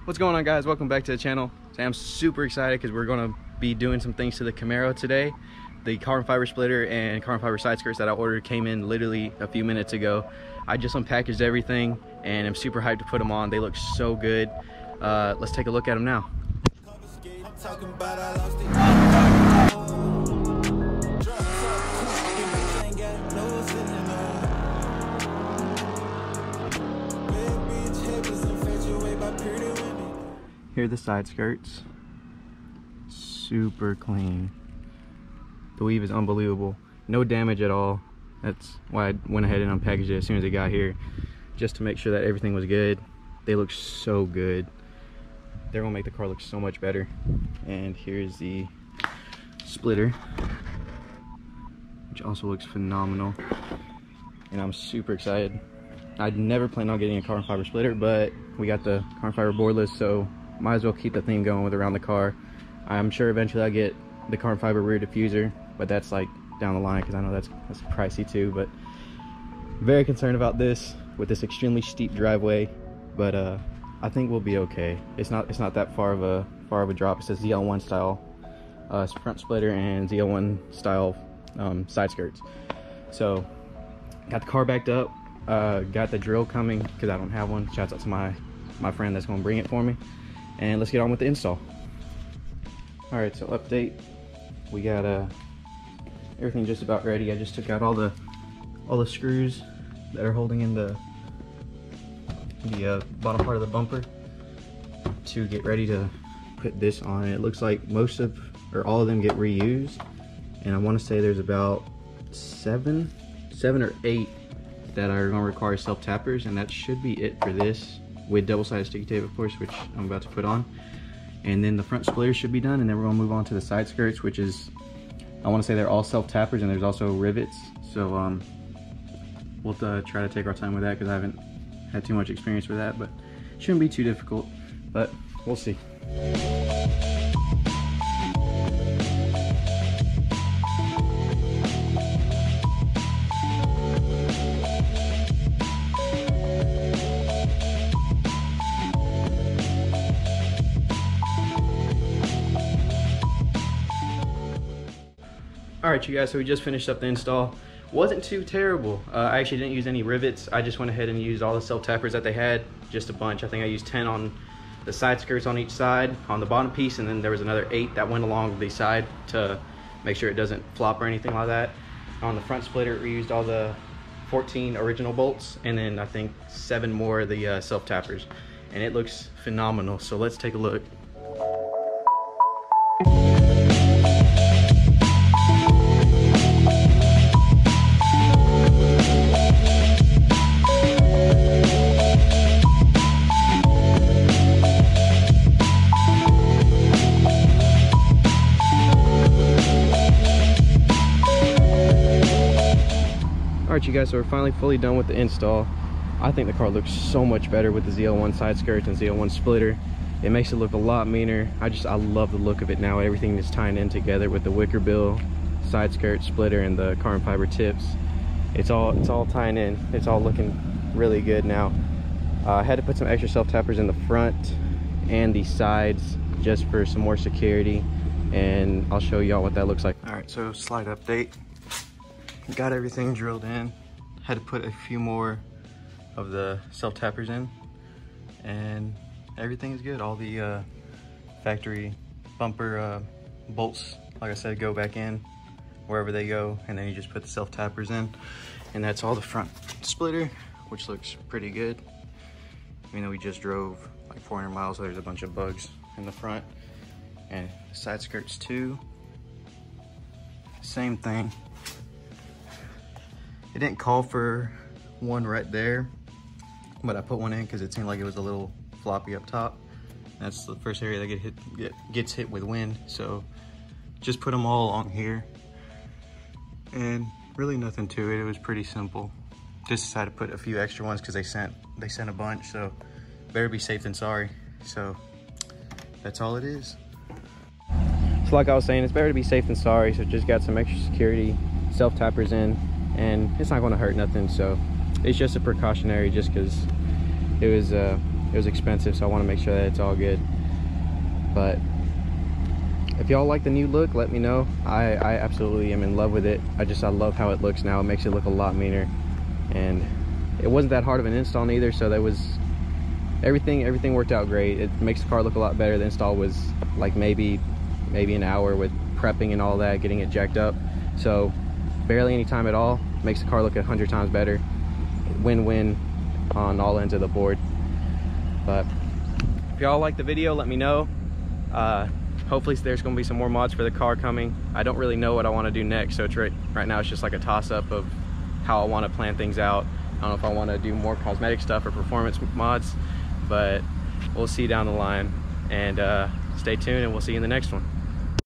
What's going on, guys? Welcome back to the channel. Today I'm super excited because we're going to be doing some things to the Camaro today. The carbon fiber splitter and carbon fiber side skirts that I ordered came in literally a few minutes ago. I just unpackaged everything and I'm super hyped to put them on. They look so good. Let's take a look at them now. Here are the side skirts. Super clean. The weave is unbelievable. No damage at all. That's why I went ahead and unpackaged it as soon as it got here, just to make sure that everything was good. They look so good. They're gonna make the car look so much better. And here's the splitter, which also looks phenomenal. And I'm super excited. I'd never planned on getting a carbon fiber splitter, but we got the carbon fiber boardless, so might as well keep the theme going with around the car. I'm sure eventually I'll get the carbon fiber rear diffuser, but that's like down the line because I know that's pricey too. But very concerned about this with this extremely steep driveway, but I think we'll be okay. It's not that far of a drop. It's a ZL1 style front splitter and ZL1 style side skirts. So got the car backed up, got the drill coming because I don't have one. Shouts out to my friend that's gonna bring it for me. And let's get on with the install. All right, so update. We got everything just about ready. I just took out all the screws that are holding in the bottom part of the bumper to get ready to put this on. It looks like most of or all of them get reused, and I want to say there's about seven or eight that are going to require self tappers, and that should be it for this, with double-sided sticky tape, of course, which I'm about to put on. And then the front splitter should be done, and then we're gonna move on to the side skirts, which is, I want to say they're all self tappers, and there's also rivets. So we'll try to take our time with that because I haven't had too much experience with that, but it shouldn't be too difficult, but we'll see. All right, you guys, so we just finished up the install. Wasn't too terrible. I actually didn't use any rivets. I just went ahead and used all the self tappers that they had, just a bunch. I think I used 10 on the side skirts on each side on the bottom piece, and then there was another 8 that went along the side to make sure it doesn't flop or anything like that. On the front splitter, we used all the 14 original bolts, and then I think 7 more of the self tappers, and it looks phenomenal. So let's take a look. Alright, you guys, so we're finally fully done with the install. I think the car looks so much better with the ZL1 side skirts and ZL1 splitter. It makes it look a lot meaner. I love the look of it now. Everything is tying in together with the wicker bill, side skirt, splitter, and the carbon fiber tips. It's all tying in. It's all looking really good now. I had to put some extra self tappers in the front and the sides just for some more security, and I'll show y'all what that looks like. Alright, so slide update. Got everything drilled in. Had to put a few more of the self tappers in, and everything is good. All the factory bumper bolts, like I said, go back in wherever they go, and then you just put the self tappers in, and that's all the front splitter, which looks pretty good. You know, we just drove like 400 miles, so there's a bunch of bugs in the front. And side skirts too, same thing. It didn't call for one right there, but I put one in because it seemed like it was a little floppy up top. That's the first area that gets hit with wind, so just put them all on here, and really nothing to it. It was pretty simple. Just decided to put a few extra ones because they sent a bunch, so better be safe than sorry. So that's all it is. So like I was saying, it's better to be safe than sorry, so just got some extra security self tappers in, and it's not going to hurt nothing. So it's just a precautionary, just because it was It was expensive, so I want to make sure that it's all good. But if y'all like the new look, let me know. I absolutely am in love with it. I love how it looks now. It makes it look a lot meaner, and it wasn't that hard of an install neither, so that was everything worked out great. It makes the car look a lot better. The install was like maybe an hour with prepping and all that, getting it jacked up, so barely any time at all. Makes the car look 100 times better. Win-win on all ends of the board. But if y'all like the video, let me know. Hopefully there's going to be some more mods for the car coming. I don't really know what I want to do next, so it's right now it's just like a toss-up of how I want to plan things out. I don't know if I want to do more cosmetic stuff or performance mods, but we'll see down the line. And stay tuned, and we'll see you in the next one.